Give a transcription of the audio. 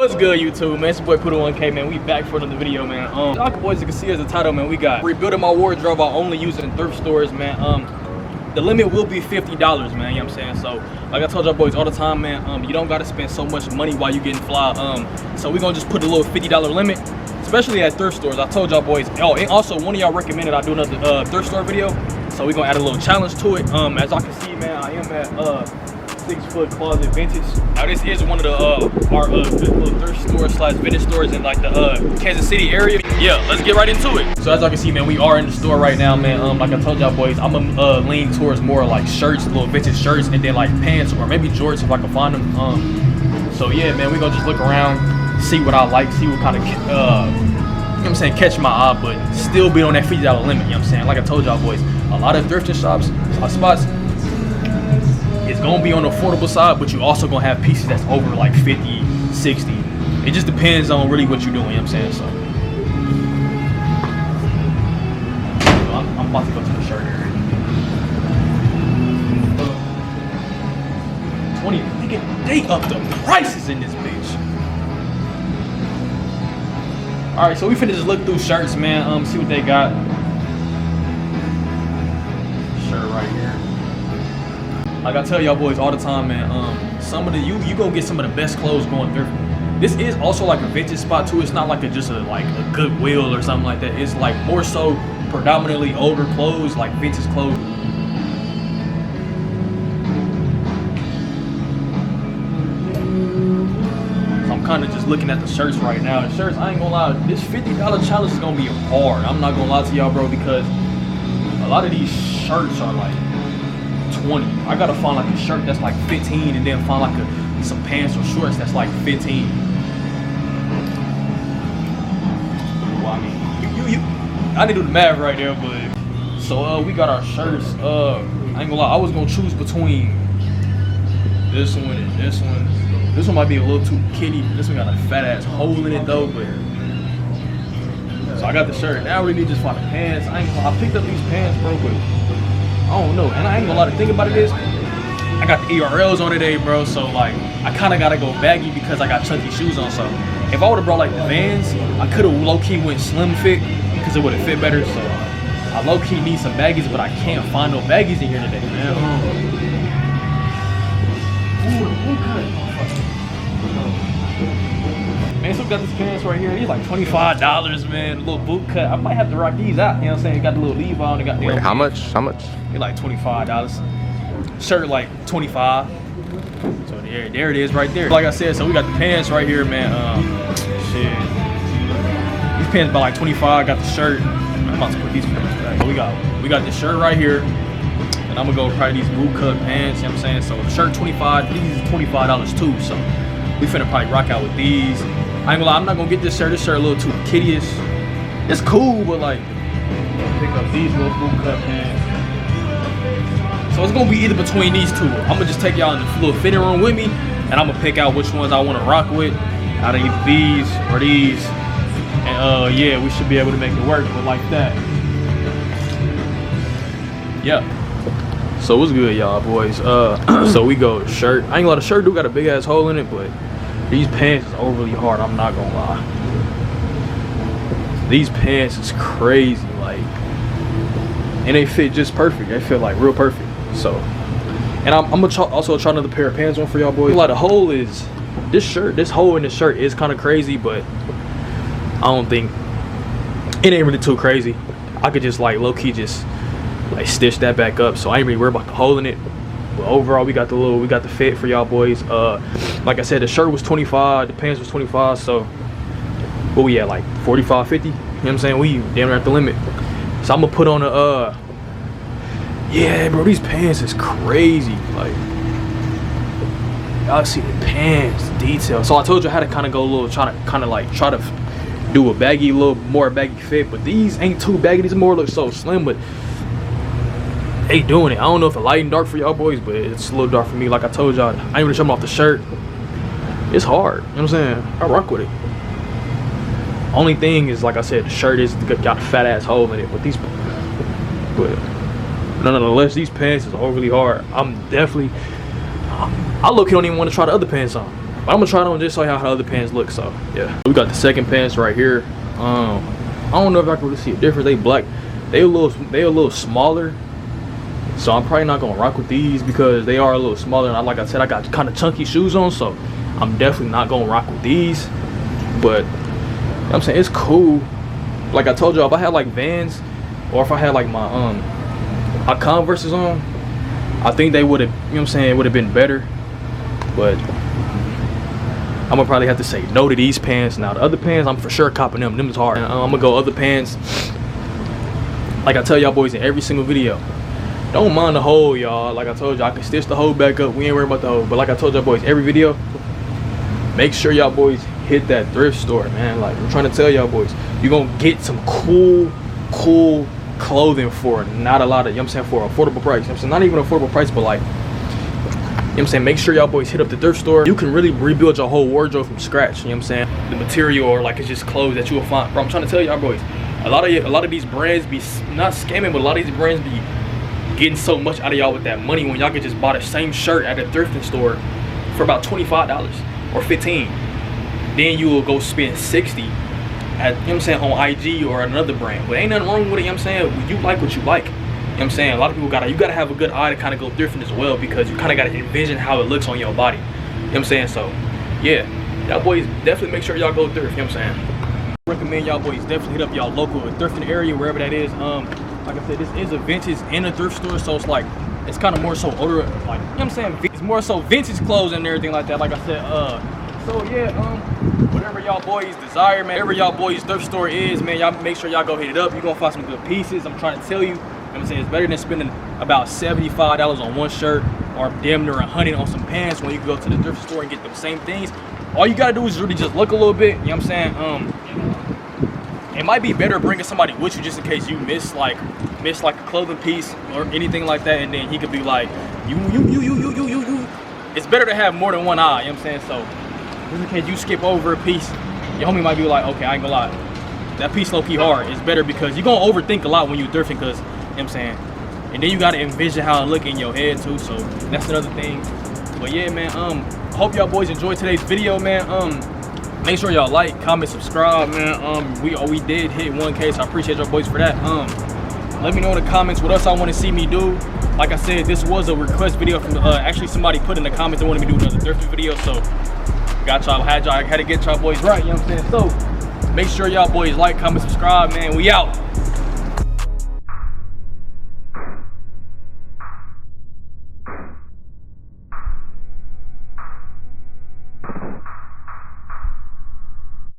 What's good, YouTube, man? It's your boy Poodle1K, man. We back for another video, man. Boys, you can see as the title, man, we got rebuilding my wardrobe while only using thrift stores, man. The limit will be $50, man, you know what I'm saying? So, like I told y'all boys all the time, man, you don't gotta spend so much money while you getting fly. So we gonna just put a little $50 limit, especially at thrift stores. I told y'all boys. Oh, and also one of y'all recommended I do another thrift store video. So we gonna add a little challenge to it. As y'all can see, man, I am at 6 Foot Closet Vintage. Now this is one of the our little thrift stores / vintage stores in like the Kansas City area. Yeah, let's get right into it. So as y'all can see, man, we are in the store right now, man. Like I told y'all boys, I'm gonna lean towards more like shirts, little vintage shirts, and then like pants or maybe jorts if I can find them. So yeah, man, we gonna just look around, see what I like, see what kind of you know what I'm saying, catch my eye, but still be on that $50 limit. You know what I'm saying? Like I told y'all boys, a lot of thrifting spots. It's gonna be on the affordable side, but you also gonna have pieces that's over like 50, 60. It just depends on really what you're doing, you know what I'm saying? So I'm about to go to the shirt area. 20, they up the prices in this bitch. Alright, so we finna just look through shirts, man, see what they got. Shirt right here. Like I tell y'all boys all the time, man, some of the you gonna get some of the best clothes going through. This is also like a vintage spot too. It's not like just a Goodwill or something like that. It's like more so predominantly older clothes, like vintage clothes. So I'm kind of just looking at the shirts right now. The shirts, I ain't gonna lie, this $50 challenge is gonna be hard. I'm not gonna lie to y'all, bro, because a lot of these shirts are like 20. I gotta find like a shirt that's like 15 and then find like some pants or shorts that's like 15. Well, I mean, I didn't do the math right there, but so we got our shirts. I ain't gonna lie, I was gonna choose between this one and this one. This one might be a little too kiddie. This one got a fat ass hole in it though, but so I got the shirt. Now I really need to just find the pants. I picked up these pants, bro, but I don't know, and I ain't gonna lie, the thing about it is, I got the ERLs on today, bro, so like, I kinda gotta go baggy because I got chunky shoes on, so if I would've brought like the Vans, I could've low-key went slim fit, because it would've fit better, so I low-key need some baggies, but I can't find no baggies in here today, man. Ooh, the boot cut. Man, so we got these pants right here, these like $25, man, a little boot cut. I might have to rock these out, you know what I'm saying? Got the little Levi on, got the Wait, how much? They're like $25. Shirt like $25. So there it is right there. Like I said, so we got the pants right here, man. Shit. These pants about like $25. Got the shirt. I'm about to put these pants back. So we got the shirt right here. And I'm gonna go probably these boot cut pants, you know what I'm saying? So the shirt $25, these is $25 too. So we finna probably rock out with these. I ain't gonna lie, I'm not gonna get this shirt. This shirt a little too kiddie-ish. It's cool, but like, pick up these little boot cut pants. So it's gonna be either between these two. I'm gonna just take y'all in the little fitting room with me, and I'm gonna pick out which ones I wanna rock with out of either these or these. And yeah, we should be able to make it work, but like that. Yeah. So what's good, y'all boys? So we go shirt. I ain't gonna lie, the shirt do got a big ass hole in it, but these pants is overly hard, I'm not gonna lie. These pants is crazy, like, and they fit just perfect. They feel like real perfect. So, and I'm gonna also try another pair of pants on for y'all boys. Like the hole is, this hole in the shirt is kind of crazy, but I don't think, it ain't really too crazy. I could just like low-key just like stitch that back up, so I ain't really worried about the hole in it. But overall, we got the fit for y'all boys. Like I said, the shirt was $25, the pants was $25, so what we at, like 45, 50? You know what I'm saying? We damn near at the limit. So I'm gonna put on a yeah, bro, these pants is crazy. Like, y'all see the pants detail. So I told you I had to kind of go a little, try to do a little more baggy fit, but these ain't too baggy. These more look so slim, but they doing it. I don't know if it's light and dark for y'all boys, but it's a little dark for me. Like I told y'all, I ain't really showing off the shirt. It's hard, you know what I'm saying? I rock with it. Only thing is, like I said, the shirt is got a fat ass hole in it, but nonetheless, these pants is overly hard. I low-key don't even want to try the other pants on. But I'm gonna try it on just so how the other pants look. So yeah, we got the second pants right here. I don't know if I can really see a difference. They black, they a little smaller. So I'm probably not gonna rock with these because they are a little smaller. And like I said, I got kind of chunky shoes on, so I'm definitely not gonna rock with these. But you know what I'm saying, it's cool. Like I told y'all, if I had like Vans or if I had like my Converses on, I think they would have, you know what I'm saying, it would have been better. But I'm gonna probably have to say no to these pants. Now the other pants, I'm for sure copping them. Them is hard. I'm gonna go other pants. Like I tell y'all boys in every single video, don't mind the hole, y'all. Like I told y'all, I can stitch the hole back up. We ain't worried about the hole. But like I told y'all boys, every video, make sure y'all boys hit that thrift store, man. Like I'm trying to tell y'all boys, you're gonna get some cool clothing for not a lot of, you know what I'm saying, for an affordable price. You know what I'm saying, not even affordable price, but like, you know what I'm saying, make sure y'all boys hit up the thrift store. You can really rebuild your whole wardrobe from scratch. You know what I'm saying, the material, or like it's just clothes that you will find. Bro, I'm trying to tell y'all boys, a lot of these brands be not scamming, but a lot of these brands be getting so much out of y'all with that money when y'all could just buy the same shirt at a thrifting store for about $25 or $15. Then you will go spend $60 at, you know what I'm saying, on IG or another brand. But ain't nothing wrong with it, you know what I'm saying? You like what you like. You know what I'm saying? A lot of people you gotta have a good eye to kind of go thrifting as well, because you kind of gotta envision how it looks on your body. You know what I'm saying? So yeah, y'all boys definitely make sure y'all go thrift. You know what I'm saying? Recommend y'all boys definitely hit up y'all local thrifting area, wherever that is. Like I said, this is a vintage and a thrift store, so it's like, it's kind of more so older, like, you know what I'm saying, it's more so vintage clothes and everything like that. Like I said, so yeah, whatever y'all boys desire, man, wherever y'all boys thrift store is, man, y'all make sure y'all go hit it up. You're gonna find some good pieces. I'm trying to tell you, you know what I'm saying, it's better than spending about $75 on one shirt or damn near $100 on some pants when you can go to the thrift store and get them same things. All you gotta do is really just look a little bit, you know what I'm saying. It might be better bringing somebody with you just in case you miss like a clothing piece or anything like that, and then he could be like, you. It's better to have more than one eye, you know what I'm saying? So just in case you skip over a piece, your homie might be like, okay, I ain't gonna lie, that piece low-key hard. It's better because you're gonna overthink a lot when you're thrifting, because, you know what I'm saying, and then you gotta envision how it look in your head too, so that's another thing. But yeah, man, hope y'all boys enjoyed today's video, man. Make sure y'all like, comment, subscribe, man. We did hit 1K, so I appreciate y'all boys for that. Let me know in the comments what else I want to see me do. Like I said, this was a request video from actually somebody put in the comments they wanted me to do another thrifting video, so got y'all, had to get y'all boys right, you know what I'm saying? So make sure y'all boys like, comment, subscribe, man. We out.